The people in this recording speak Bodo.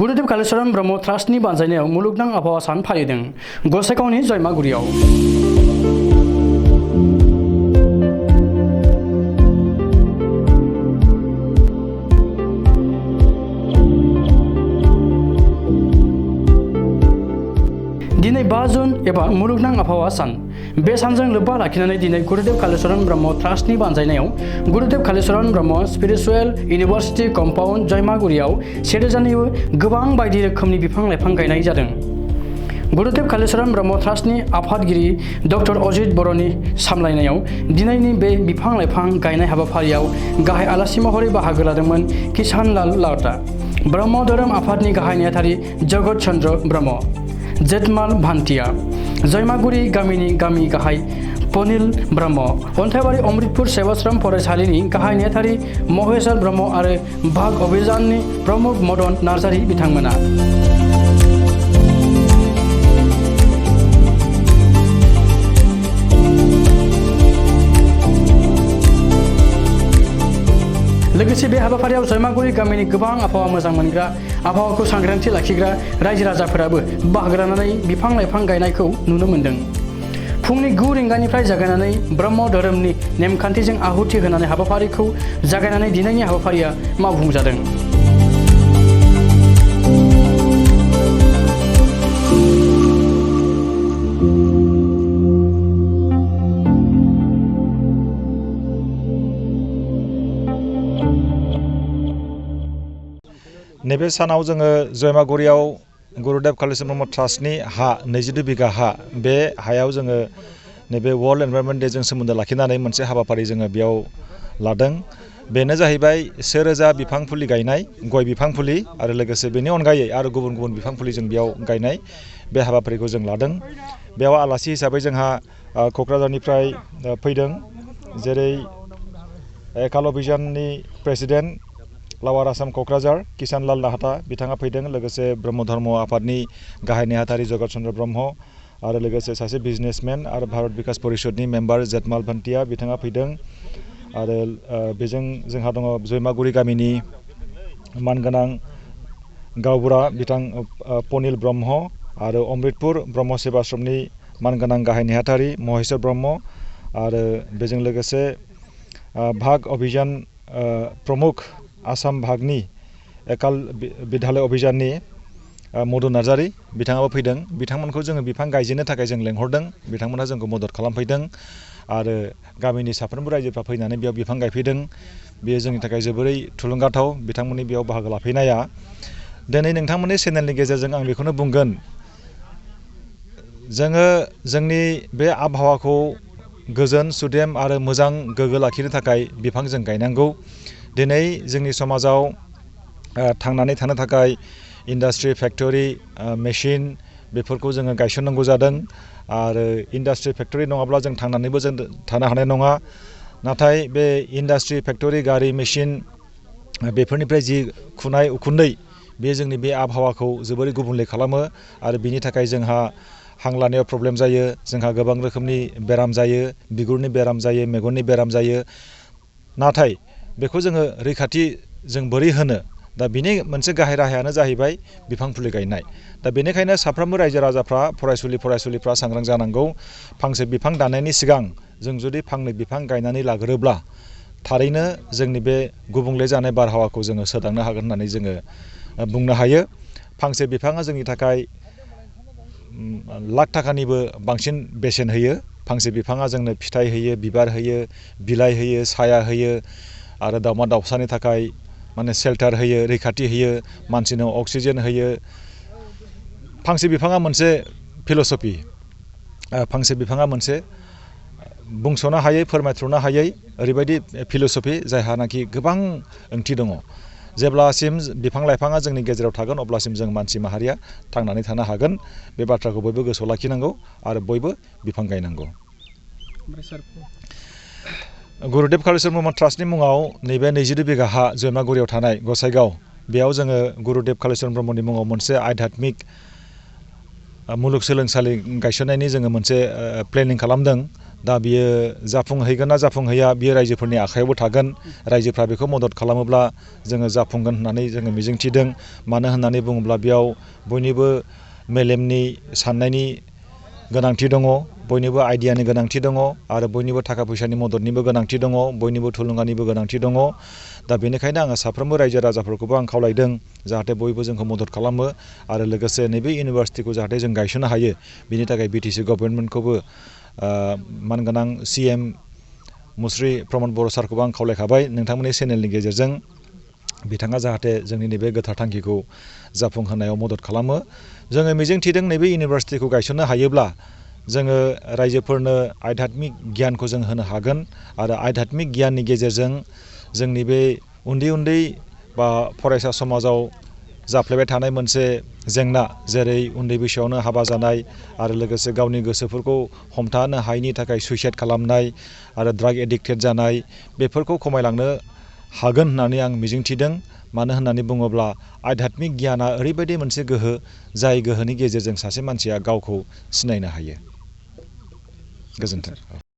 गुरुदेव कालीचरण ब्रह्म ट्रास्टनि बानजायनायाव मुलुगनां आबहावा सान फालिदों गसाइगावनि जयमागुरियाव। दिनै 5 जुन एबा मुलुगनां आबहावा सान। बे सानजों लोब्बा लाखिनानै दिनै गुरुदेव कालीचरण ब्रह्म ट्रास्टनि बानजायनायाव गुरुदेव Kalicharan Brahma spiritual university compound जयमागुरियाव 1000निबो गोबां बायदि रोखोमनि बिफां लाइफां गायनाय जादों। गुरुदेव कालीचरण ब्रह्म ट्रास्टनि आफादगिरि डक्टर अजित बर'नि सामलायनायाव दिनैनि बे बिफां लाइफां गायनाय हाबाफारियाव गाहाय आलासि महरै बाहागो लादोंमोन किसान लाल लावटा, ब्रह्म धोरोम आफादनि गाहाय नेहाथारि जगत चन्द्र ब्रह्म, जेतमाल भान्तिया, जयमागुरि गामिनि गामि गाहाय पनिल ब्रह्म, अन्थाइबारि अमृतपुर सेवाश्रम फरायसालिनि गाहाय नेहाथारि महेश्वर ब्रह्म आरो भाग अभियाननि प्रमुख मदन नार्जारि बिथांमोना। लोगोसे बे हाबाफारियाव जयमागुरि गामिनि गोबां आबहावा मोजां मोनग्रा, आबहावाखौ सांग्रांथि लाखिग्रा रायजो राजाफोराबो बाहागो लानानै बिफां लाइफां गायनायखौ नुनो मोन्दों। फुंनि 9 रिंगानिफ्राय जागायनानै ब्रह्म धोरोमनि नेमखान्थिजों आहुति होनानै हाबाफारिखौ जागायनानै दिनैनि हाबाफारिया मावफुंजादों। नैबे सानाव जोङो जयमागुरियाव गुरुदेव कालीचरण ब्रह्म ट्रास्टनि हा 22 बिघा हा, बे हायाव जोङो नैबे वर्ल्ड एनभायरनमेन्ट डेजों सोमोन्दो लाखिनानै मोनसे हाबाफारि जोङो बेयाव लादों। बेनो जाहैबाय 1000 बिफां फुलि गायनाय, गय बिफां फुलि आरो लोगोसे बेनि अनगायै आरो गुबुन गुबुन बिफां फुलि जों बेयाव गायनाय बे हाबाफारिखौ जों लादों। बेयाव आलासि हिसाबै जोंहा क'क्राझारनिफ्राय फैदों, जेरै एकाल अभियाननि प्रेसिडेन्ट लावार आसाम क'क्राझार किसान लाल लाहाटा बिथाङा फैदों, लोगोसे ब्रह्म धर्म आफादनि गाहाय नेहाथारि जगत चन्द्र ब्रह्म आरो लोगोसे सासे बिजनेसमेन आरो भारत बिकास परिषदनि मेम्बार जेतमाल भान्तिया बिथाङा फैदों। आरो बेजों जोंहा दङ जयमागुरि गामिनि मानगोनां गावबुरा बिथां पनिल ब्रह्म आरो अमृतपुर ब्रह्म सेवाश्रमनि मानगोनां गाहाय नेहाथारि महेश्वर ब्रह्म आरो बेजों लोगोसे भाग अभियान प्रमुख आसाम भागनि एकाल बिधालय अभियाननि मदन नार्जारि बिथाङाबो फैदों। बिथांमोनखौ जोङो बिफां गायजेननो थाखाय जों लेंहरदों, बिथांमोनहा जोंखौ मदद खालामफैदों आरो गामिनि साफ्रोमबो रायजोफ्रा फैनानै बेयाव बिफां गायफैदों। बेयो जोंनि थाखाय जोबोरै थुलुंगाथाव बिथांमोननि बेयाव बाहागो लाफैनाया। दिनै नोंथांमोननि चेनेलनि गेजेरजों आं बेखौनो बुंगोन, जोङो जोंनि बे आबहावाखौ गोजोन सुदेम आरो मोजां गोग्गो लाखिनो थाखाय बिफां जों गायनांगौ। दिनै जोंनि समाजाव थांनानै थानो थाखाय इन्डास्ट्रि, फेक्टरि, मेसिन बेफोरखौ जोङो गायसननांगौ जादों आरो इन्डास्ट्रि फेक्टरि नङाब्ला जों थांनानैबो जों थानो हानाय नङा। नाथाय बे इन्डास्ट्रि, फेक्टरि, गारि, मेसिन बेफोरनिफ्राय जि खुनाय उखुन्दै बे जोंनि बे आबहावाखौ जोबोरै गुबुंले खालामो आरो बिनि थाखाय जोंहा हां लानायाव प्रब्लेम जायो, जोंहा गोबां रोखोमनि बेराम जायो, बिगुरनि बेराम जायो, मेगननि बेराम जायो। नाथाय बेखौ जोङो रैखाथि जों बोरै होनो? दा बिनि मोनसे गाहाय राहायानो जाहैबाय बिफां फुलि गायनाय। दा बेनिखायनो साफ्रोमबो रायजो राजाफ्रा, फरायसुलिफ्रा सांग्रां जानांगौ। फांसे बिफां दाननायनि सिगां जों जुदि फांनै बिफां गायनानै लाग्रोब्ला थारैनो जोंनि बे गुबुंले जानाय बारहावाखौ जोङो सोदांनो हागोन होननानै जोङो बुंनो हायो। फांसे बिफाङा जोंनि थाखाय लाख थाखानिबो बांसिन बेसेन होयो। फांसे बिफाङा जोंनो फिथाइ होयो, बिबार होयो, बिलाइ होयो, साया होयो आरो दाउमा दाउसानि थाखाय माने शेल्टार होयो, रैखाथि होयो, मानसिनो अक्सिजेन होयो। फांसे बिफाङा मोनसे फिल'सफि, फांसे बिफाङा मोनसे बुंस'नो हायै, फोरमायथ्र'नो हायै ओरैबायदि फिल'सफि जायहानाखि गोबां ओंथि दङ। जेब्लासिम बिफां लाइफाङा जोंनि गेजेराव थागोन अब्लासिम जों मानसि माहारिया थांनानै थानो हागोन। बे बाथ्राखौ बयबो गोसोआव लाखिनांगौ आरो बयबो बिफां गायनांगौ। गुरुदेव कालीचरण ब्रह्म ट्रास्टनि मुङाव नैबे 22 बिघा हा जयमागुरियाव थानाय गसाइगाव, बेयाव जोङो गुरुदेव कालीचरण ब्रह्मनि मुङाव मोनसे आध्यात्मिक मुलुगसोलोंसालि गायसननायनि जोङो मोनसे प्लेनिं खालामदों। दा बियो जाफुंहैगोन ना जाफुंहैया बियो रायजोफोरनि आखायावबो थागोन रायजोफ्रा बेखौ मदद खालामोब्ला जोङो जाफुंगोन होननानै जोङो मिजिंथिदों मानो होननानै बुङोब्ला बेयाव बयनिबो मेलेमनि साननायनि गोनांथि दङ बयनिबो आइडियानि गोनांथि दङ आरो बयनिबो थाखा फैसानि मददनिबो गोनांथि दङ बयनिबो थुलुंगानिबो गोनांथि दङ दा बेनिखायनो आङो साफ्रोमबो रायजो राजाफोरखौबो आं खावलायदों जाहाथे बयबो जोंखौ मदद खालामो आरो लोगोसे नैबे इउनिभारसिटिखौ जाहाथे जों गायसननो हायो बिनि थाखाय बिटिसि गभर्नमेन्टखौबो मानगोनां CM मुस्रि प्रमद बर' सारखौबो आं खावलायखाबाय नोंथांमोननि चेनेलनि गेजेरजों बिथाङा जाहाथे जोंनि नैबे गोथार थांखिखौ जाफुंहोनायाव मदद खालामो जोङो मिजिंथिदों नैबे इउनिभारसिटिखौ गायसननो हायोब्ला जोङो रायजोफोरनो आध्यात्मिक गियानखौ जों होनो हागोन आरो आध्यात्मिक गियाननि गेजेरजों जोंनि बे उन्दै उन्दै बा फरायसा समाजाव जाफ्लेबाय थानाय मोनसे जेंना जेरै उन्दै बैसोआवनो हाबा जानाय आरो लोगोसे गावनि गोसोफोरखौ हमथानो हायैनि थाखाय सुइसाइड खालामनाय आरो ड्राग एडिक्टेड जानाय बेफोरखौ खमायलांनो हागोन होननानै आं मिजिंथिदों मानो होननानै बुङोब्ला आध्यात्मिक गियाना ओरैबायदि मोनसे गोहो जाय गोहोनि गेजेरजों सासे मानसिया गावखौ सिनायनो हायो गोजोन्थों